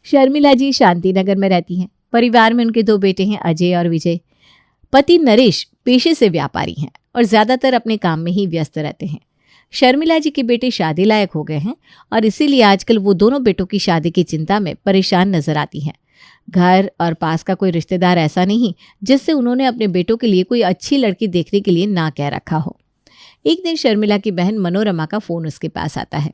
शर्मिला जी शांतिनगर में रहती हैं। परिवार में उनके 2 बेटे हैं, अजय और विजय। पति नरेश पेशे से व्यापारी हैं और ज़्यादातर अपने काम में ही व्यस्त रहते हैं। शर्मिला जी के बेटे शादी लायक हो गए हैं और इसीलिए आजकल वो दोनों बेटों की शादी की चिंता में परेशान नजर आती हैं। घर और पास का कोई रिश्तेदार ऐसा नहीं जिससे उन्होंने अपने बेटों के लिए कोई अच्छी लड़की देखने के लिए ना कह रखा हो। एक दिन शर्मिला की बहन मनोरमा का फ़ोन उसके पास आता है।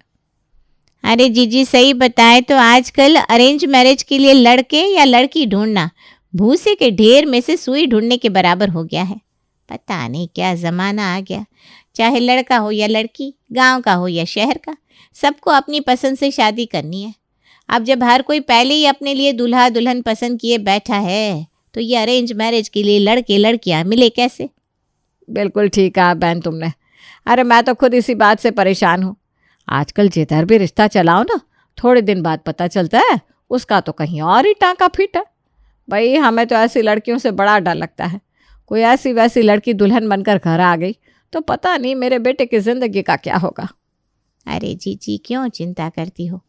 अरे जीजी, सही बताए तो आजकल अरेंज मैरिज के लिए लड़के या लड़की ढूंढना भूसे के ढेर में से सुई ढूंढने के बराबर हो गया है। पता नहीं क्या ज़माना आ गया। चाहे लड़का हो या लड़की, गांव का हो या शहर का, सबको अपनी पसंद से शादी करनी है। अब जब हर कोई पहले ही अपने लिए दूल्हा दुल्हन पसंद किए बैठा है तो ये अरेंज मैरिज के लिए लड़के लड़कियां मिले कैसे? बिल्कुल ठीक कहा बहन तुमने। अरे मैं तो खुद इसी बात से परेशान हूँ। आजकल जिधर भी रिश्ता चलाओ ना, थोड़े दिन बाद पता चलता है उसका तो कहीं और ही टाँका फिट है। भाई हमें तो ऐसी लड़कियों से बड़ा डर लगता है। कोई ऐसी वैसी लड़की दुल्हन बनकर घर आ गई तो पता नहीं मेरे बेटे की ज़िंदगी का क्या होगा। अरे जीजी, क्यों चिंता करती हो?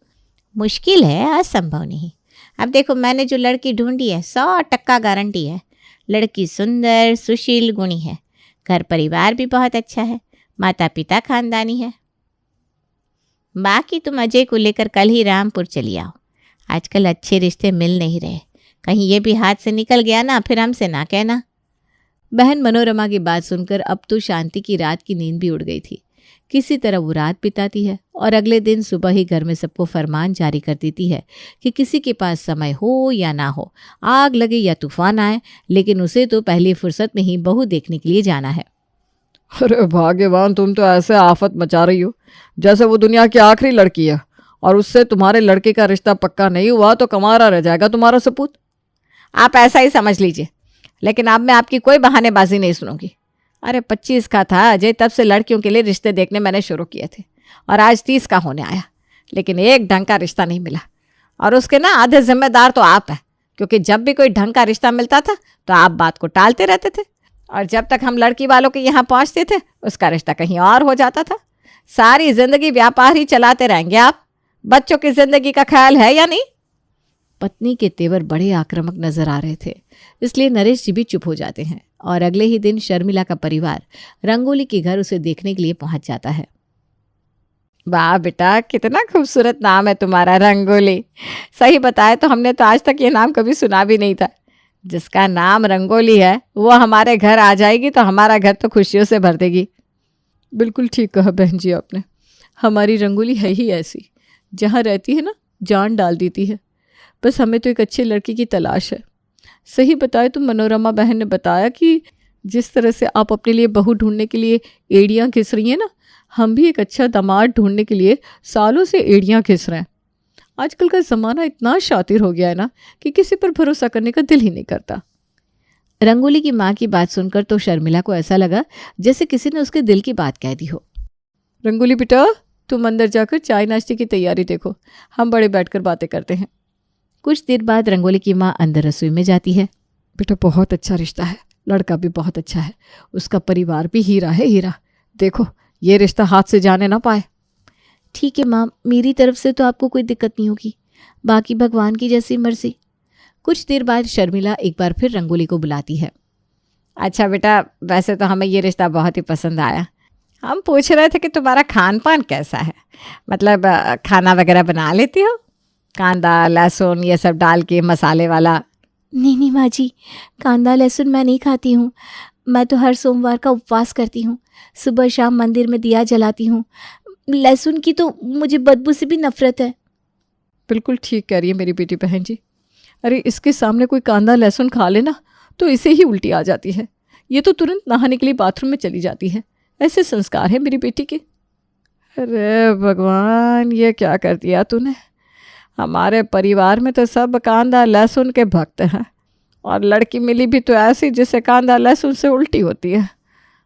मुश्किल है, असंभव नहीं। अब देखो, मैंने जो लड़की ढूंढी है 100% गारंटी है। लड़की सुंदर, सुशील, गुणी है। घर परिवार भी बहुत अच्छा है। माता पिता खानदानी है। बाकी तुम अजय को लेकर कल ही रामपुर चली आओ। आजकल अच्छे रिश्ते मिल नहीं रहे। कहीं ये भी हाथ से निकल गया ना, फिर हमसे ना कहना। बहन मनोरमा की बात सुनकर अब तो शांति की रात की नींद भी उड़ गई थी। किसी तरह वो रात बिताती है और अगले दिन सुबह ही घर में सबको फरमान जारी कर देती है कि किसी के पास समय हो या ना हो, आग लगे या तूफान आए, लेकिन उसे तो पहली फुर्सत में ही बहू देखने के लिए जाना है। अरे भाग्यवान, तुम तो ऐसे आफत मचा रही हो जैसे वो दुनिया की आखिरी लड़की है और उससे तुम्हारे लड़के का रिश्ता पक्का नहीं हुआ तो कमारा रह जाएगा तुम्हारा सपूत। आप ऐसा ही समझ लीजिए, लेकिन अब मैं आपकी कोई बहानेबाजी नहीं सुनूंगी। अरे 25 का था अजय तब से लड़कियों के लिए रिश्ते देखने मैंने शुरू किए थे और आज 30 का होने आया, लेकिन एक ढंग का रिश्ता नहीं मिला। और उसके ना आधे जिम्मेदार तो आप हैं, क्योंकि जब भी कोई ढंग का रिश्ता मिलता था तो आप बात को टालते रहते थे और जब तक हम लड़की वालों के यहाँ पहुँचते थे उसका रिश्ता कहीं और हो जाता था। सारी जिंदगी व्यापार ही चलाते रहेंगे आप। बच्चों की जिंदगी का ख्याल है या नहीं? पत्नी के तेवर बड़े आक्रामक नजर आ रहे थे, इसलिए नरेश जी भी चुप हो जाते हैं और अगले ही दिन शर्मिला का परिवार रंगोली के घर उसे देखने के लिए पहुंच जाता है। वाह बेटा, कितना खूबसूरत नाम है तुम्हारा, रंगोली। सही बताए तो हमने तो आज तक ये नाम कभी सुना भी नहीं था। जिसका नाम रंगोली है वो हमारे घर आ जाएगी तो हमारा घर तो खुशियों से भर देगी। बिल्कुल ठीक कहा बहन जी आपने। हमारी रंगोली है ही ऐसी, जहाँ रहती है ना जान डाल देती है। बस हमें तो एक अच्छी लड़की की तलाश है। सही बताए तो मनोरमा बहन ने बताया कि जिस तरह से आप अपने लिए बहू ढूंढने के लिए एड़ियाँ घिस रही हैं ना, हम भी एक अच्छा दामाद ढूंढने के लिए सालों से एड़ियाँ घिस रहे हैं। आजकल का ज़माना इतना शातिर हो गया है ना कि किसी पर भरोसा करने का दिल ही नहीं करता। रंगोली की माँ की बात सुनकर तो शर्मिला को ऐसा लगा जैसे किसी ने उसके दिल की बात कह दी हो। रंगोली बेटा, तुम अंदर जाकर चाय नाश्ते की तैयारी देखो, हम बड़े बैठकर बातें करते हैं। कुछ देर बाद रंगोली की माँ अंदर रसोई में जाती है। बेटा, बहुत अच्छा रिश्ता है, लड़का भी बहुत अच्छा है, उसका परिवार भी हीरा है, हीरा। देखो ये रिश्ता हाथ से जाने ना पाए। ठीक है माँ, मेरी तरफ से तो आपको कोई दिक्कत नहीं होगी, बाकी भगवान की जैसी मर्जी। कुछ देर बाद शर्मिला एक बार फिर रंगोली को बुलाती है। अच्छा बेटा, वैसे तो हमें ये रिश्ता बहुत ही पसंद आया। हम पूछ रहे थे कि तुम्हारा खान पान कैसा है, मतलब खाना वगैरह बना लेती हो? कांदा लहसुन ये सब डाल के मसाले वाला? नहीं माँ जी, कांदा लहसुन मैं नहीं खाती हूँ। मैं तो हर सोमवार का उपवास करती हूँ, सुबह शाम मंदिर में दिया जलाती हूँ। लहसुन की तो मुझे बदबू से भी नफरत है। बिल्कुल ठीक कह रही है मेरी बेटी बहन जी। अरे इसके सामने कोई कांदा लहसुन खा लेना तो इसे ही उल्टी आ जाती है। ये तो तुरंत नहाने के लिए बाथरूम में चली जाती है। ऐसे संस्कार है मेरी बेटी के। अरे भगवान, ये क्या कर दिया तूने। हमारे परिवार में तो सब कांदा लहसुन के भक्त हैं और लड़की मिली भी तो ऐसी जिसे कांदा लहसुन से उल्टी होती है।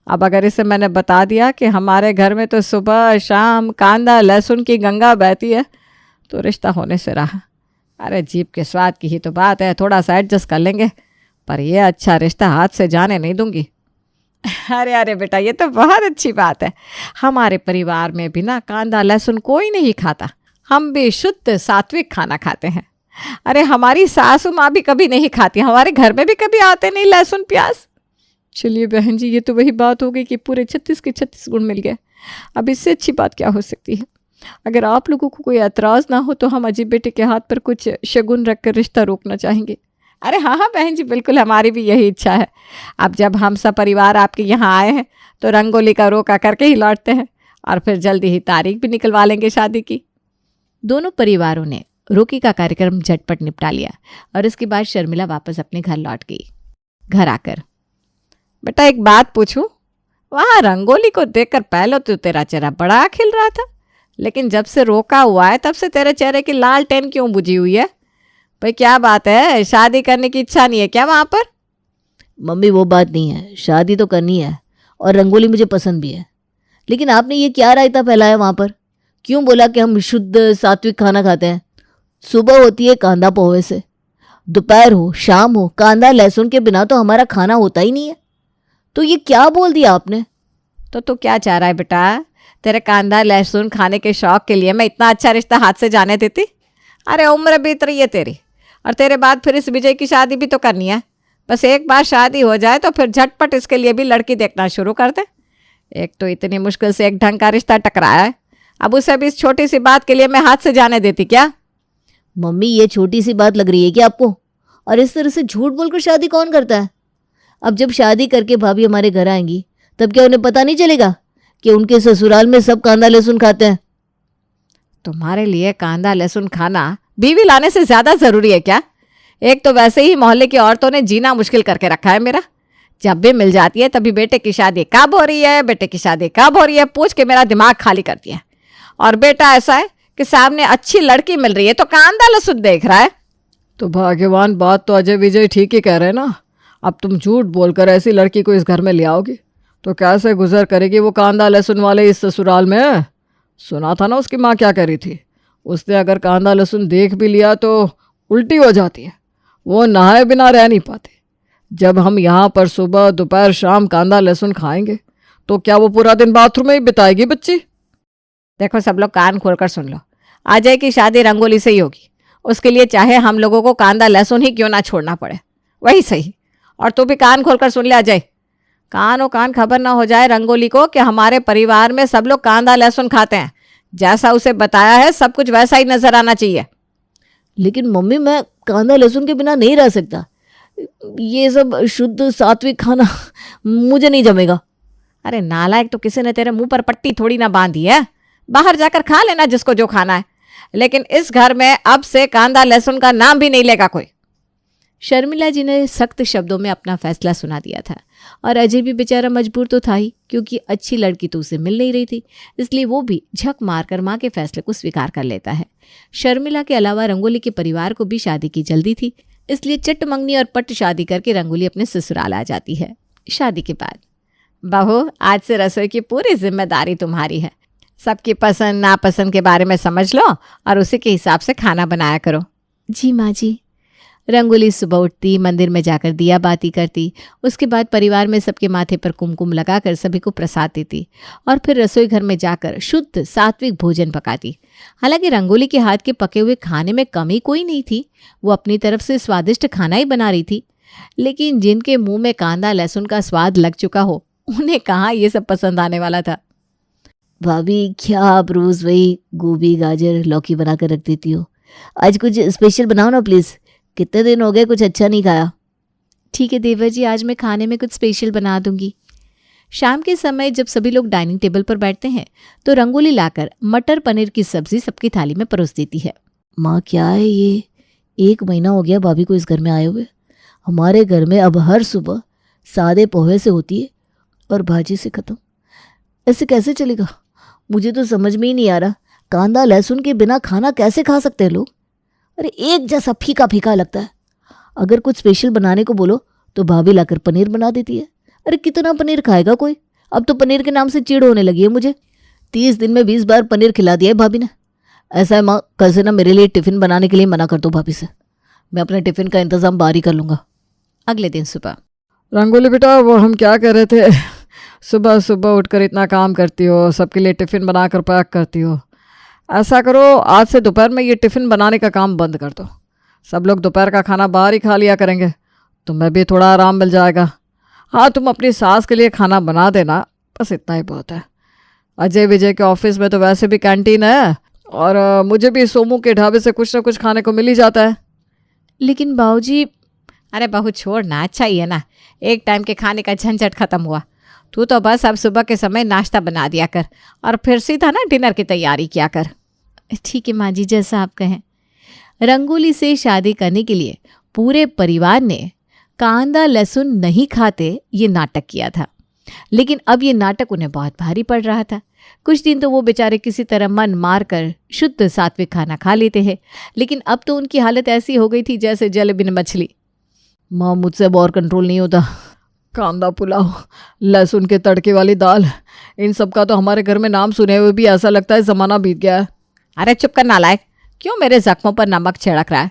अब अगर इसे मैंने बता दिया कि हमारे घर में तो सुबह शाम कांदा लहसुन की गंगा बहती है तो रिश्ता होने से रहा। अरे जीभ के स्वाद की ही तो बात है, थोड़ा सा एडजस्ट कर लेंगे, पर यह अच्छा रिश्ता हाथ से जाने नहीं दूंगी। अरे अरे बेटा, ये तो बहुत अच्छी बात है। हमारे परिवार में भी ना कांदा लहसुन कोई नहीं खाता, हम भी शुद्ध सात्विक खाना खाते हैं। अरे हमारी सासू माँ भी कभी नहीं खाती, हमारे घर में भी कभी आते नहीं लहसुन प्याज। चलिए बहन जी, ये तो वही बात हो गई कि पूरे 36 के 36 गुण मिल गए। अब इससे अच्छी बात क्या हो सकती है। अगर आप लोगों को कोई एतराज़ ना हो तो हम अजीब बेटे के हाथ पर कुछ शगुन रख कर रिश्ता रोकना चाहेंगे। अरे हाँ हाँ बहन जी, बिल्कुल हमारी भी यही इच्छा है। अब जब हम सब परिवार आपके यहाँ आए हैं तो रंगोली का रोका करके ही लौटते हैं और फिर जल्दी ही तारीख भी निकलवा लेंगे शादी की। दोनों परिवारों ने रोकी का कार्यक्रम झटपट निपटा लिया और इसके बाद शर्मिला वापस अपने घर लौट गई। घर आकर, बेटा एक बात पूछूं, वहाँ रंगोली को देखकर पहले तो तेरा चेहरा बड़ा खिल रहा था, लेकिन जब से रोका हुआ है तब से तेरे चेहरे की लालटेन क्यों बुझी हुई है? भाई क्या बात है, शादी करने की इच्छा नहीं है क्या वहाँ पर? मम्मी वो बात नहीं है, शादी तो करनी है और रंगोली मुझे पसंद भी है, लेकिन आपने ये क्या रायता फैलाया वहाँ पर? क्यों बोला कि हम शुद्ध सात्विक खाना खाते हैं? सुबह होती है कांदा पोहे से, दोपहर हो शाम हो कांदा लहसुन के बिना तो हमारा खाना होता ही नहीं है। तो ये क्या बोल दिया आपने? तो तू क्या चाह रहा है बेटा, तेरे कांदा लहसुन खाने के शौक के लिए मैं इतना अच्छा रिश्ता हाथ से जाने देती? अरे उम्र बीत रही है तेरी, और तेरे बाद फिर इस विजय की शादी भी तो करनी है। बस एक बार शादी हो जाए तो फिर झटपट इसके लिए भी लड़की देखना शुरू कर दे। एक तो इतनी मुश्किल से एक ढंग का रिश्ता टकराया है, अब उसे भी इस छोटी सी बात के लिए मैं हाथ से जाने देती क्या? मम्मी ये छोटी सी बात लग रही है क्या आपको? और इस तरह से झूठ बोलकर शादी कौन करता है? अब जब शादी करके भाभी हमारे घर आएंगी तब क्या उन्हें पता नहीं चलेगा कि उनके ससुराल में सब कांदा लहसुन खाते हैं? तुम्हारे लिए कांदा लहसुन खाना बीवी लाने से ज़्यादा ज़रूरी है क्या? एक तो वैसे ही मोहल्ले की औरतों ने जीना मुश्किल करके रखा है मेरा। जब भी मिल जाती है तभी बेटे की शादी कब हो रही है, बेटे की शादी कब हो रही है पूछ के मेरा दिमाग खाली करती है। और बेटा ऐसा है कि सामने अच्छी लड़की मिल रही है तो कांदा लहसुन देख रहा है। तो भाग्यवान, बात तो अजय विजय ठीक ही कह रहे हैं ना। अब तुम झूठ बोलकर ऐसी लड़की को इस घर में ले आओगी तो कैसे गुजर करेगी वो कांदा लहसुन वाले इस ससुराल में? सुना था ना उसकी माँ क्या कह रही थी, उसने अगर कांदा लहसुन देख भी लिया तो उल्टी हो जाती है, वो नहाए बिना रह नहीं पाते। जब हम यहाँ पर सुबह दोपहर शाम कांदा लहसुन खाएंगे तो क्या वो पूरा दिन बाथरूम में ही बिताएगी बच्ची? देखो सब लोग कान खोलकर सुन लो, अजय की शादी रंगोली से ही होगी। उसके लिए चाहे हम लोगों को कांदा लहसुन ही क्यों ना छोड़ना पड़े, वही सही। और तू भी कान खोलकर सुन ले अजय, कानो कान खबर ना हो जाए रंगोली को कि हमारे परिवार में सब लोग कांदा लहसुन खाते हैं। जैसा उसे बताया है सब कुछ वैसा ही नजर आना चाहिए। लेकिन मम्मी मैं कांदा लहसुन के बिना नहीं रह सकता, ये सब शुद्ध सात्विक खाना मुझे नहीं जमेगा। अरे नालायक, तो किसी ने तेरे मुंह पर पट्टी थोड़ी ना बांधी है, बाहर जाकर खा लेना जिसको जो खाना है, लेकिन इस घर में अब से कांदा लहसुन का नाम भी नहीं लेगा कोई। शर्मिला जी ने सख्त शब्दों में अपना फैसला सुना दिया था और अजय भी बेचारा मजबूर तो था ही, क्योंकि अच्छी लड़की तो उसे मिल नहीं रही थी, इसलिए वो भी झक मारकर माँ के फैसले को स्वीकार कर लेता है। शर्मिला के अलावा रंगोली के परिवार को भी शादी की जल्दी थी, इसलिए चट मंगनी और पट शादी करके रंगोली अपने ससुराल आ जाती है। शादी के बाद, बहू आज से रसोई की पूरी जिम्मेदारी तुम्हारी है। सबकी पसंद नापसंद के बारे में समझ लो और उसी के हिसाब से खाना बनाया करो। जी माँ जी। रंगोली सुबह उठती, मंदिर में जाकर दिया बाती करती, उसके बाद परिवार में सबके माथे पर कुमकुम लगाकर सभी को प्रसाद देती और फिर रसोई घर में जाकर शुद्ध सात्विक भोजन पकाती। हालांकि रंगोली के हाथ के पके हुए खाने में कमी कोई नहीं थी, वो अपनी तरफ से स्वादिष्ट खाना ही बना रही थी, लेकिन जिनके मुंह में कांदा लहसुन का स्वाद लग चुका हो उन्हें कहाँ ये सब पसंद आने वाला था। भाभी क्या आप रोज़ वही गोभी गाजर लौकी बना कर रख देती हो? आज कुछ स्पेशल बनाओ ना प्लीज़, कितने दिन हो गए कुछ अच्छा नहीं खाया। ठीक है देवर जी, आज मैं खाने में कुछ स्पेशल बना दूंगी। शाम के समय जब सभी लोग डाइनिंग टेबल पर बैठते हैं तो रंगोली लाकर मटर पनीर की सब्जी सबकी थाली में परोस देती है। माँ क्या है ये, 1 महीना हो गया भाभी को इस घर में आए हुए। हमारे घर में अब हर सुबह सादे पोहे से होती है और भाजी से ख़त्म। ऐसे कैसे चलेगा? मुझे तो समझ में ही नहीं आ रहा, कांदा लहसुन के बिना खाना कैसे खा सकते हैं लोग? अरे एक जैसा फीका फीका लगता है। अगर कुछ स्पेशल बनाने को बोलो तो भाभी लाकर पनीर बना देती है। अरे कितना पनीर खाएगा कोई? अब तो पनीर के नाम से चिढ़ होने लगी है मुझे। 30 दिन में 20 बार पनीर खिला दिया है भाभी ने। ऐसा है माँ, कल से ना मेरे लिए टिफ़िन बनाने के लिए मना कर दो भाभी से, मैं अपने टिफ़िन का इंतज़ाम बाहर ही कर लूँगा। अगले दिन सुबह, रंगोली बेटा, वो हम क्या कह रहे थे, सुबह सुबह उठकर इतना काम करती हो, सबके लिए टिफ़िन बनाकर पैक करती हो। ऐसा करो आज से दोपहर में ये टिफ़िन बनाने का काम बंद कर दो। सब लोग दोपहर का खाना बाहर ही खा लिया करेंगे, तुम्हें भी थोड़ा आराम मिल जाएगा। हाँ, तुम अपनी सास के लिए खाना बना देना, बस इतना ही बहुत है। अजय विजय के ऑफिस में तो वैसे भी कैंटीन है, और मुझे भी सोमू के ढाबे से कुछ ना कुछ खाने को मिल ही जाता है। लेकिन बाबूजी, अरे बहू छोड़ना, अच्छा ही है ना, एक टाइम के खाने का झंझट खत्म हुआ। तू तो बस अब सुबह के समय नाश्ता बना दिया कर और फिर सीधा ना डिनर की तैयारी किया कर। ठीक है माँ जी, जैसा आप कहें। रंगोली से शादी करने के लिए पूरे परिवार ने कांदा लहसुन नहीं खाते ये नाटक किया था, लेकिन अब ये नाटक उन्हें बहुत भारी पड़ रहा था। कुछ दिन तो वो बेचारे किसी तरह मन मार कर शुद्ध सात्विक खाना खा लेते हैं, लेकिन अब तो उनकी हालत ऐसी हो गई थी जैसे जले बिन मछली। माँ, मुझसे अब और कंट्रोल नहीं होता। कांदा पुलाव, लहसुन के तड़के वाली दाल, इन सब का तो हमारे घर में नाम सुने हुए भी ऐसा लगता है ज़माना बीत गया है। अरे चुप कर नालायक, क्यों मेरे जख्मों पर नमक छिड़क रहा है?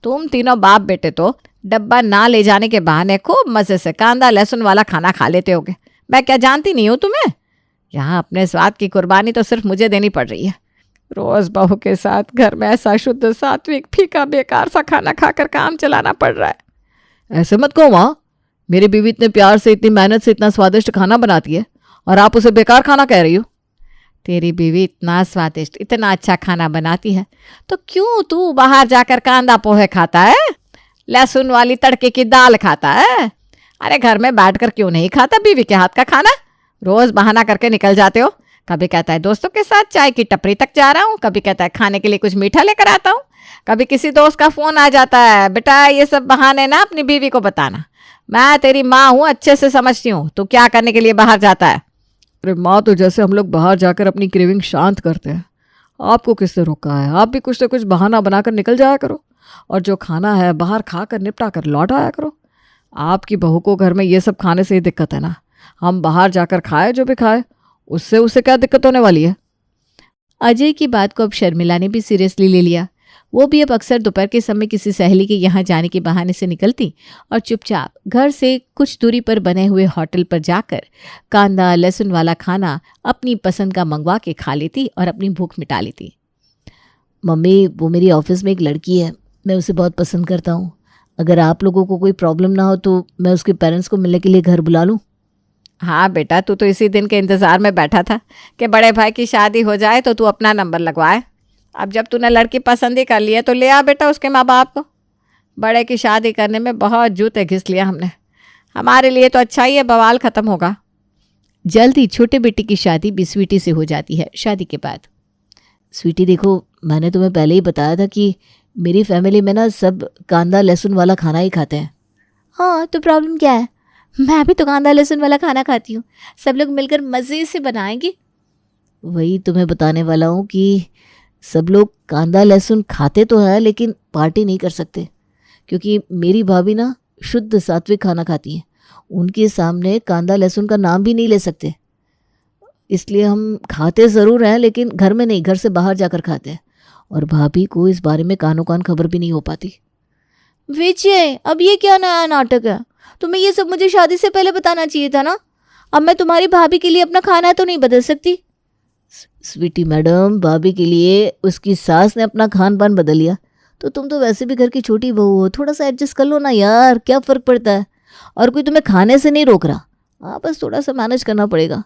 तुम तीनों बाप बेटे तो डब्बा ना ले जाने के बहाने खूब मज़े से कांदा लहसुन वाला खाना खा लेते होगे। मैं क्या जानती नहीं हूँ तुम्हें? यहाँ अपने स्वाद की कुर्बानी तो सिर्फ मुझे देनी पड़ रही है। रोज़ बहू के साथ घर में ऐसा शुद्ध सात्विक फीका बेकार सा खाना खाकर काम चलाना पड़ रहा है। ऐसे मत कहो माँ, मेरी बीवी इतने प्यार से, इतनी मेहनत से इतना स्वादिष्ट खाना बनाती है और आप उसे बेकार खाना कह रही हो। तेरी बीवी इतना स्वादिष्ट, इतना अच्छा खाना बनाती है तो क्यों तू बाहर जाकर कांदा पोहे खाता है, लहसुन वाली तड़के की दाल खाता है? अरे घर में बैठकर क्यों नहीं खाता बीवी के हाथ का खाना? रोज बहाना करके निकल जाते हो। कभी कहता है दोस्तों के साथ चाय की टपरी तक जा रहा हूँ, कभी कहता है खाने के लिए कुछ मीठा लेकर आता हूँ, कभी किसी दोस्त का फोन आ जाता है। बेटा ये सब बहाने ना अपनी बीवी को बताना, मैं तेरी माँ हूँ, अच्छे से समझती हूँ तू क्या करने के लिए बाहर जाता है। अरे माँ, तो जैसे हम लोग बाहर जाकर अपनी क्रेविंग शांत करते हैं, आपको किसने रोका है? आप भी कुछ न कुछ बहाना बनाकर निकल जाया करो और जो खाना है बाहर खा कर निपटा कर लौट आया करो। आपकी बहू को घर में ये सब खाने से ही दिक्कत है ना, हम बाहर जाकर खाए जो भी खाए, उससे उसे क्या दिक्कत होने वाली है? अजय की बात को अब शर्मिला ने भी सीरियसली ले लिया। वो भी अब अक्सर दोपहर के समय किसी सहेली के यहाँ जाने के बहाने से निकलती और चुपचाप घर से कुछ दूरी पर बने हुए होटल पर जाकर कांदा लहसुन वाला खाना अपनी पसंद का मंगवा के खा लेती और अपनी भूख मिटा लेती। मम्मी, वो मेरी ऑफिस में एक लड़की है, मैं उसे बहुत पसंद करता हूँ। अगर आप लोगों को कोई प्रॉब्लम ना हो तो मैं उसके पेरेंट्स को मिलने के लिए घर बुला लूँ। हाँ बेटा, तू तो इसी दिन के इंतज़ार में बैठा था कि बड़े भाई की शादी हो जाए तो तू अपना नंबर लगवाए। अब जब तूने लड़की पसंद ही कर ली है तो ले आ बेटा उसके माँ बाप को। बड़े की शादी करने में बहुत जूते घिस लिया हमने, हमारे लिए तो अच्छा ही है, बवाल ख़त्म होगा। जल्द ही छोटे बेटे की शादी भी स्वीटी से हो जाती है। शादी के बाद स्वीटी देखो, मैंने तुम्हें पहले ही बताया था कि मेरी फैमिली में ना सब कांदा लहसुन वाला खाना ही खाते हैं। हाँ, तो प्रॉब्लम क्या है? मैं भी तो कांदा लहसुन वाला खाना खाती हूँ, सब लोग मिलकर मज़े से बनाएंगे। वही तुम्हें बताने वाला हूँ कि सब लोग कांदा लहसुन खाते तो हैं लेकिन पार्टी नहीं कर सकते, क्योंकि मेरी भाभी ना शुद्ध सात्विक खाना खाती हैं, उनके सामने कांदा लहसुन का नाम भी नहीं ले सकते। इसलिए हम खाते ज़रूर हैं लेकिन घर में नहीं, घर से बाहर जाकर खाते हैं, और भाभी को इस बारे में कानो कान खबर भी नहीं हो पाती। विजय, अब ये क्या नया नाटक है? तुम्हें ये सब मुझे शादी से पहले बताना चाहिए था ना। अब मैं तुम्हारी भाभी के लिए अपना खाना तो नहीं बदल सकती। स्वीटी मैडम, भाभी के लिए उसकी सास ने अपना खान पान बदल लिया तो तुम तो वैसे भी घर की छोटी बहू हो, थोड़ा सा एडजस्ट कर लो ना यार, क्या फ़र्क पड़ता है? और कोई तुम्हें खाने से नहीं रोक रहा, हाँ बस थोड़ा सा मैनेज करना पड़ेगा।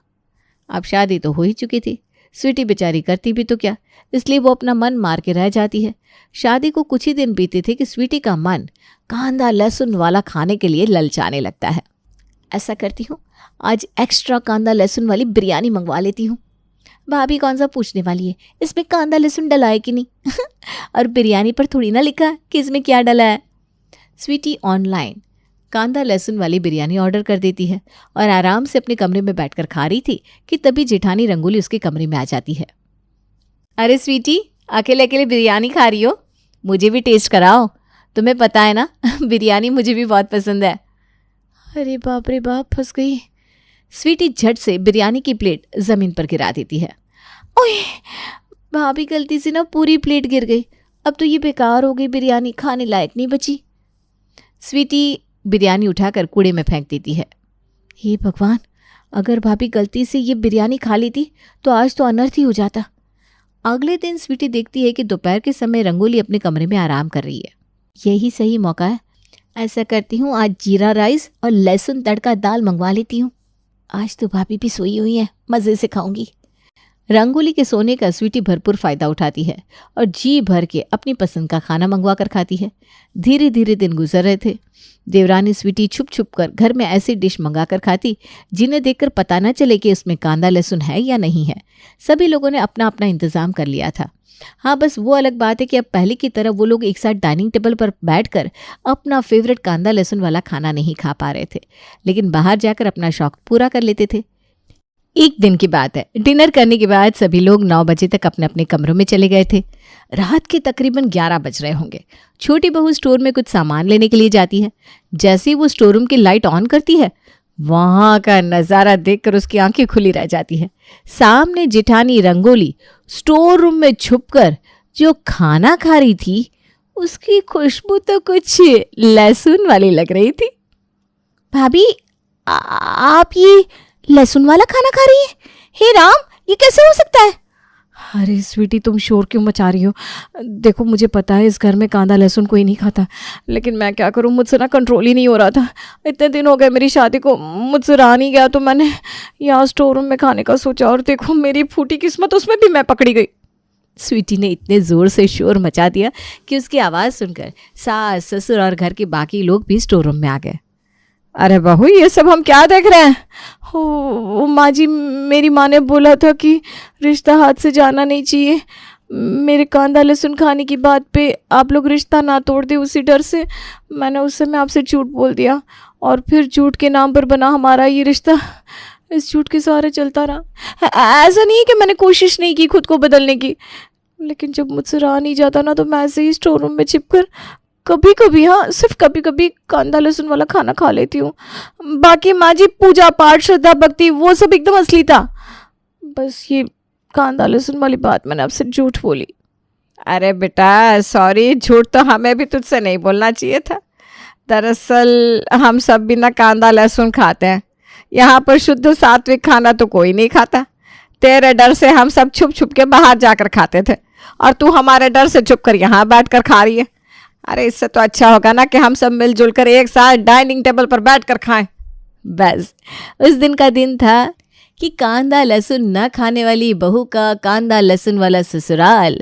अब शादी तो हो ही चुकी थी, स्वीटी बेचारी करती भी तो क्या, इसलिए वो अपना मन मार के रह जाती है। शादी को कुछ ही दिन बीते थे कि स्वीटी का मन कांदा लहसुन वाला खाने के लिए ललचाने लगता है। ऐसा करती हूँ, आज एक्स्ट्रा कांदा लहसुन वाली बिरयानी मंगवा लेती हूँ। भाभी कौन सा पूछने वाली है इसमें कांदा लहसुन डला है कि नहीं और बिरयानी पर थोड़ी ना लिखा है कि इसमें क्या डला है। स्वीटी ऑनलाइन कांदा लहसुन वाली बिरयानी ऑर्डर कर देती है और आराम से अपने कमरे में बैठकर खा रही थी कि तभी जेठानी रंगोली उसके कमरे में आ जाती है। अरे स्वीटी, अकेले अकेले बिरयानी खा रही हो? मुझे भी टेस्ट कराओ, तुम्हें पता है ना बिरयानी मुझे भी बहुत पसंद है। अरे बाप रे बाप, फंस गई। स्वीटी झट से बिरयानी की प्लेट ज़मीन पर गिरा देती है। ओए, भाभी गलती से ना पूरी प्लेट गिर गई, अब तो ये बेकार हो गई, बिरयानी खाने लायक नहीं बची। स्वीटी बिरयानी उठाकर कूड़े में फेंक देती है। हे भगवान, अगर भाभी गलती से ये बिरयानी खा लेती तो आज तो अनर्थ ही हो जाता। अगले दिन स्वीटी देखती है कि दोपहर के समय रंगोली अपने कमरे में आराम कर रही है। यही सही मौका है। ऐसा करती हूँ, आज जीरा राइस और लहसुन तड़का दाल मंगवा लेती हूँ। आज तो भाभी भी सोई हुई है, मज़े से खाऊंगी। रंगोली के सोने का स्वीटी भरपूर फ़ायदा उठाती है और जी भर के अपनी पसंद का खाना मंगवा कर खाती है। धीरे धीरे दिन गुजर रहे थे। देवरानी स्वीटी छुप छुप कर घर में ऐसी डिश मंगा कर खाती जिन्हें देखकर पता न चले कि उसमें कांदा लहसुन है या नहीं है। सभी लोगों ने अपना अपना इंतज़ाम कर लिया था। हाँ, बस वो अलग बात है कि अब पहले की तरह वो लोग एक साथ डाइनिंग टेबल पर बैठकर अपना फेवरेट कांदा लहसुन वाला खाना नहीं खा पा रहे थे, लेकिन बाहर जाकर अपना शौक पूरा कर लेते थे। एक दिन की बात है, डिनर करने के बाद सभी लोग 9 बजे तक अपने अपने कमरों में चले गए थे। रात के तकरीबन 11 बज रहे होंगे। छोटी बहू स्टोर में कुछ सामान लेने के लिए जाती है। जैसे ही वो स्टोर रूम की लाइट ऑन करती है, वहाँ का नज़ारा देखकर उसकी आंखें खुली रह जाती है। सामने जिठानी रंगोली स्टोर रूम में छुपकर जो खाना खा रही थी, उसकी खुशबू तो कुछ लहसुन वाली लग रही थी। भाभी, आप ये लहसुन वाला खाना खा रही है? हे राम, ये कैसे हो सकता है? अरे स्वीटी, तुम शोर क्यों मचा रही हो? देखो, मुझे पता है इस घर में कांदा लहसुन कोई नहीं खाता, लेकिन मैं क्या करूं, मुझसे ना कंट्रोल ही नहीं हो रहा था। इतने दिन हो गए मेरी शादी को, मुझसे रहा नहीं गया, तो मैंने यहाँ स्टोर रूम में खाने का सोचा, और देखो मेरी फूटी किस्मत, उसमें भी मैं पकड़ी गई। स्वीटी ने इतने ज़ोर से शोर मचा दिया कि उसकी आवाज़ सुनकर सास ससुर और घर के बाकी लोग भी स्टोर रूम में आ गए। अरे बहू, ये सब हम क्या देख रहे हैं? हो माँ जी, मेरी माँ ने बोला था कि रिश्ता हाथ से जाना नहीं चाहिए। मेरे कांदा लहसुन खाने की बात पे आप लोग रिश्ता ना तोड़ दे, उसी डर से मैंने उस समय आपसे झूठ बोल दिया, और फिर झूठ के नाम पर बना हमारा ये रिश्ता। इस झूठ के सहारे चलता रहा। ऐसा नहीं है कि मैंने कोशिश नहीं की खुद को बदलने की, लेकिन जब मुझसे रहा नहीं जाता ना, तो मैं ऐसे ही स्टोर रूम में छिपकर कभी कभी, हाँ सिर्फ कभी कभी, कांदा लहसुन वाला खाना खा लेती हूँ। बाकी माँ जी, पूजा पाठ श्रद्धा भक्ति वो सब एकदम असली था। बस ये कांदा लहसुन वाली बात मैंने आपसे झूठ बोली। अरे बेटा सॉरी, झूठ तो हमें भी तुझसे नहीं बोलना चाहिए था। दरअसल हम सब भी ना कांदा लहसुन खाते हैं। यहाँ पर शुद्ध सात्विक खाना तो कोई नहीं खाता। तेरे डर से हम सब छुप छुप के बाहर जाकर खाते थे, और तू हमारे डर से छुप कर यहाँ बैठ कर खा रही है। अरे इससे तो अच्छा होगा ना कि हम सब मिलजुल कर एक साथ डाइनिंग टेबल पर बैठ कर खाएं। बस उस दिन का दिन था कि कांदा लहसुन न खाने वाली बहू का कांदा लहसुन वाला ससुराल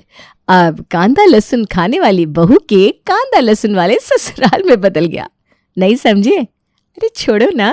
अब कांदा लहसुन खाने वाली बहू के कांदा लहसुन वाले ससुराल में बदल गया। नहीं समझे? अरे छोड़ो ना।